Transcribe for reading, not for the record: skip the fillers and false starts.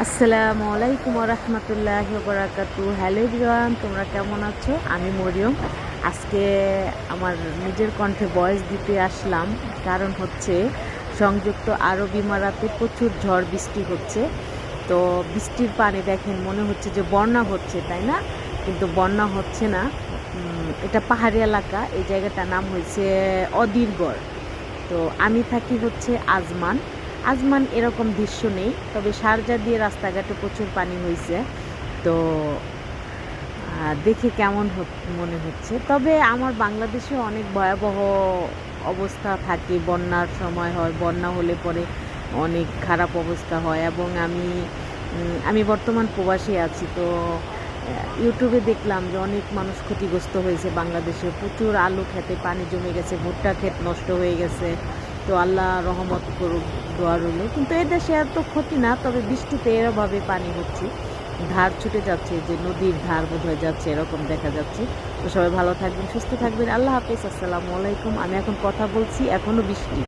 আসসালামু আলাইকুম ওয়া রাহমাতুল্লাহি ওয়া বারাকাতুহু। হ্যালো এভরিওয়ান, তোমরা কেমন আছো? আমি মরিয়ম। আজকে আমার নিজের কণ্ঠে ভয়েস দিতে আসলাম, কারণ হচ্ছে সংযুক্ত আরব ইমারাতে প্রচুর ঝড় বৃষ্টি হচ্ছে। তো বৃষ্টির পানি দেখেন মনে হচ্ছে যে বন্যা হচ্ছে, তাই না? কিন্তু বন্যা হচ্ছে না। এটা পাহাড়ি এলাকা, এই জায়গাটার নাম হয়েছে অদিরগড়। তো আমি থাকি হচ্ছে আজমান। আজমান এরকম দৃশ্য নেই, তবে শারজা দিয়ে রাস্তাঘাটে প্রচুর পানি হয়েছে। তো দেখে কেমন মনে হচ্ছে। তবে আমার বাংলাদেশে অনেক ভয়াবহ অবস্থা থাকে, বন্যার সময় হয়, বন্যা হলে পরে অনেক খারাপ অবস্থা হয়। এবং আমি বর্তমান প্রবাসী আছি। তো ইউটিউবে দেখলাম যে অনেক মানুষ ক্ষতিগ্রস্ত হয়েছে বাংলাদেশে। প্রচুর আলু খেতে পানি জমে গেছে, ভুট্টা ক্ষেত নষ্ট হয়ে গেছে। তো আল্লাহ রহমত করুক, দোয়া রইল। কিন্তু এদেশে এত ক্ষতি না, তবে বৃষ্টিতে এরভাবে পানি হচ্ছে, ধার ছুটে যাচ্ছে, যে নদীর ধার বোধ হয়ে যাচ্ছে, এরকম দেখা যাচ্ছে। তো সবাই ভালো থাকবেন, সুস্থ থাকবেন। আল্লাহ হাফেজ, আসসালামু আলাইকুম। আমি এখন কথা বলছি, এখনও বৃষ্টি।